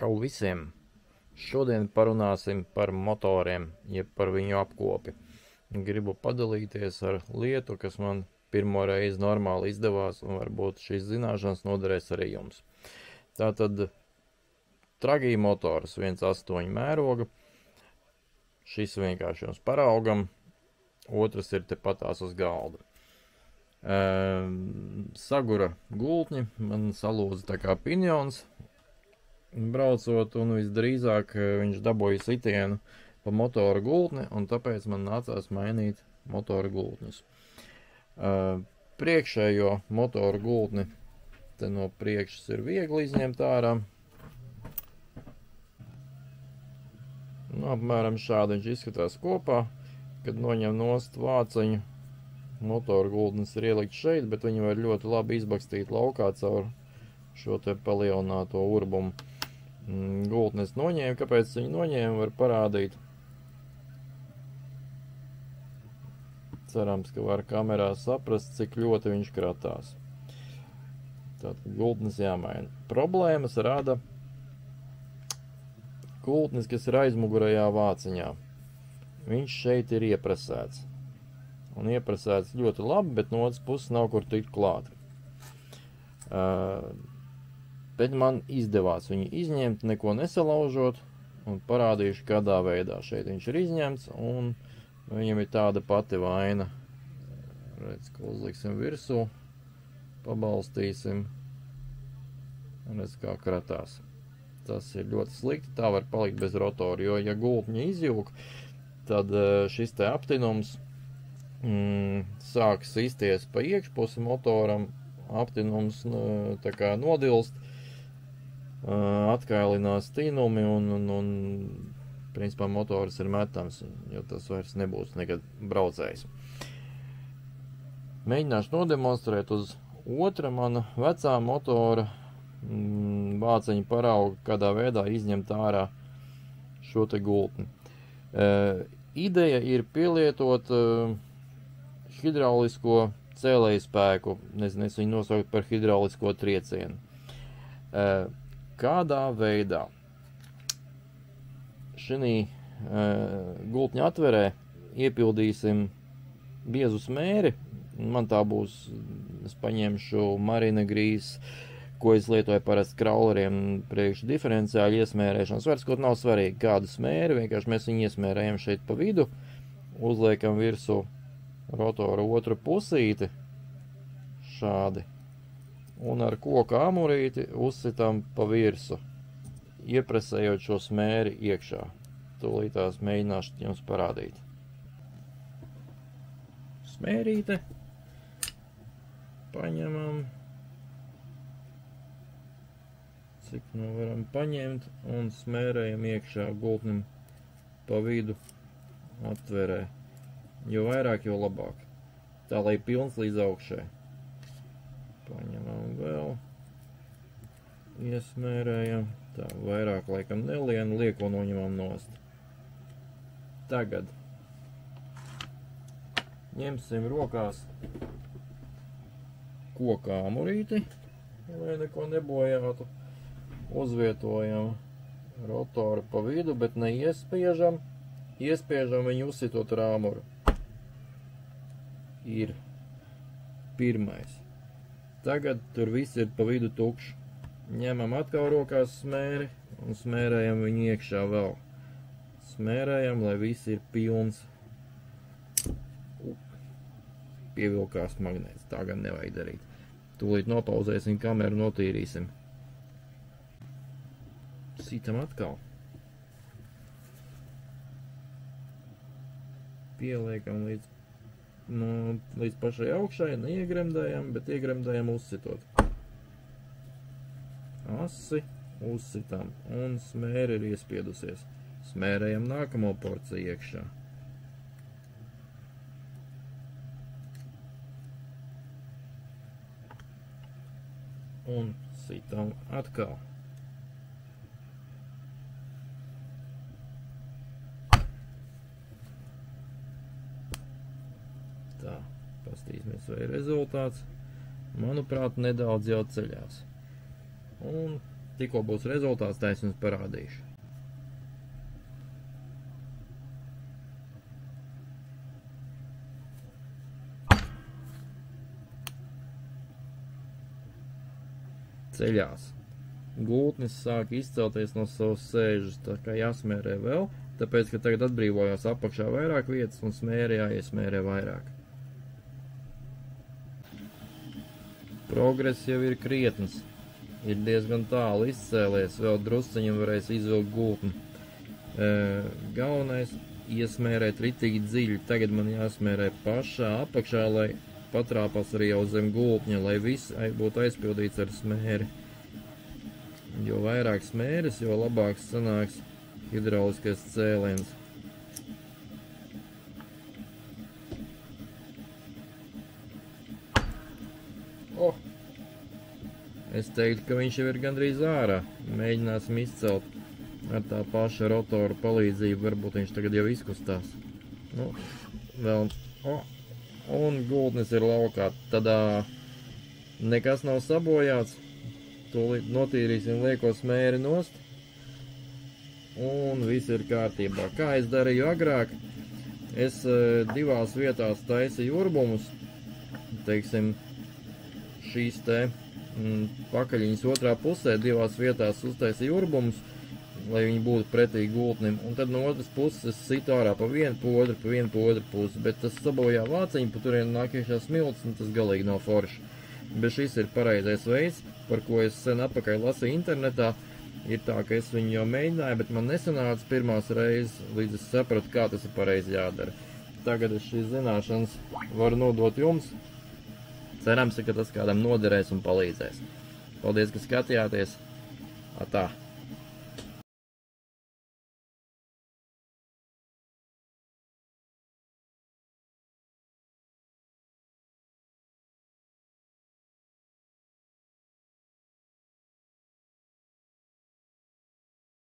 Čau visiem! Šodien parunāsim par motoriem, jeb par viņu apkopi. Gribu padalīties ar lietu, kas man pirmo reizi normāli izdevās, un varbūt šīs zināšanas noderēs arī jums. Tātad Tragī motors 1.8 mēroga. Šis vienkārši jums paraugam, otrs ir tepatās uz galda. Sagura gultņi, man salūza tā kā pinjons braucot, un visdrīzāk viņš dabūja sitienu pa motora gultni, un tāpēc man nācās mainīt motora gultņus. Priekšējo motora gultni te no priekšas ir viegli izņemt ārā. Apmēram šādi viņš izskatās kopā, kad noņem nost vāciņu. Motora gultnes ir ielikt šeit, bet viņi var ļoti labi izbakstīt laukā caur šo te palielināto urbumu. Gultnes noņēma, kāpēc viņi noņēma, var parādīt. Cerams, ka var kamerā saprast, cik ļoti viņš kratās. Tātad gultnes jāmaina. Problēmas rada gultnes, kas ir aizmugurējā vāciņā. Viņš šeit ir iepresēts. Un iepresēts ļoti labi, bet no otras puses nav kur tikt klāt. Bet man izdevās viņu izņemt, neko nesalaužot, un parādīšu, kādā veidā šeit viņš ir izņemts, un viņam ir tāda pati vaina. Redz, ka uzliksim virsū, pabalstīsim, un redz, kā kratās. Tas ir ļoti slikti, tā var palikt bez rotora, jo, ja gultņi izjūg, tad šis te aptinums sāk sisties pa iekšpusi motoram, aptinums tā kā nodilst, atkailinās tinumi un principā motors ir metams, jo tas vairs nebūs nekad braucējs. Mēģināšu nodemonstrēt uz otra mana vecā motora vāciņa parauga, kādā veidā izņemt ārā šo te gultni. Ideja ir pielietot hidraulisko cēlēju spēku, nezinu, es viņu nosaukt par hidraulisko triecienu. Kādā veidā? Šī gultņa atverē iepildīsim biezu smēri. Man tā būs, es paņemšu Marina Grīs, ko es lietoju parasti krauleriem priekš diferenciāļu iesmērēšanas. Vairs kaut nav svarīgi, kādu smēri, vienkārši mēs viņu iesmērējam šeit pa vidu, uzliekam virsū rotora otru pusīti, šādi, un ar koka amurīti uzsitam pa virsu, iepresējot šo smēri iekšā. Tūlītās mēģināšu jums parādīt. Smērīte, paņemam, cik nu varam paņemt, un smērējam iekšā gultnim pa vidu atverē. Jo vairāk, jo labāk. Tā, lai pilns līdz augšai. Paņemam vēl. Iesmērējam. Tā, vairāk laikam nelien, lieko noņemam nost. Tagad ņemsim rokās koka amurīti, lai neko nebojātu. Uzvietojam rotoru pa vidu, bet neiespiežam. Iespiežam viņu uzsitot ar āmuru. Ir pirmais. Tagad tur viss ir pa vidu tukšs. Ņemam atkal rokās smēri un smērējam viņu iekšā vēl. Smērējam, lai viss ir pilns. Pievilkās magnēts, tā gan nevajag darīt. Tūlīt nopauzēsim kameru, notīrīsim. Sitam atkal. Pieliekam līdz pašai augšai, neiegremdējam, bet iegremdējam uzsitot. Asi uzsitam, un smēri ir iespiedusies. Smērējam nākamo porciju iekšā. Un sitam atkal. Tā, pastīsimies, vai ir rezultāts. Manuprāt, nedaudz jau ceļās. Un tikko būs rezultāts, tā es jums parādīšu. Ceļās. Gultnis sāk izcelties no savas sēžas, tā kā jāsmērē vēl, tāpēc, ka tagad atbrīvojās apakšā vairāk vietas un smēri jāiesmērē vairāk. Progress jau ir krietns, ir diezgan tālu izcēlies, vēl drusciņam varēs izvilkt gultni. Galvenais iesmērēt ritīgi dziļi, tagad man jāsmērē pašā apakšā, lai patrāpās arī jau zem gultņa, lai viss būtu aizpildīts ar smēri. Jo vairāk smēris, jo labāks sanāks hidrauliskais cēliens. Es teiktu, ka viņš jau ir gandrīz ārā. Mēģināsim izcelt ar tā paša rotora palīdzību, varbūt viņš tagad jau izkustās. Nu, vēl, un gultnis ir laukā, tadā nekas nav sabojāts. Tūlīt notīrīsim lieko smēri nost. Un viss ir kārtībā. Kā es darīju agrāk, es divās vietās taisīju urbumus. Teiksim, šīs te pakaļiņas otrā pusē divās vietās uztaisīju urbumus, lai viņi būtu pretī gultnim. Un tad no otras puses es situ ārā pa vienu, pa otru pusi. Bet tas sabojā vāciņu, pa turien nāk iekšā smilts, un tas galīgi nav forši. Bet šis ir pareizais veids, par ko es sen atpakaļ lasīju internetā. Ir tā, ka es viņu jau mēģināju, bet man nesanāca pirmās reizes, līdz es sapratu, kā tas ir pareizi jādara. Tagad es šīs zināšanas varu nodot jums. Cerams, ka tas kādam noderēs un palīdzēs. Paldies, ka skatījāties. Atā!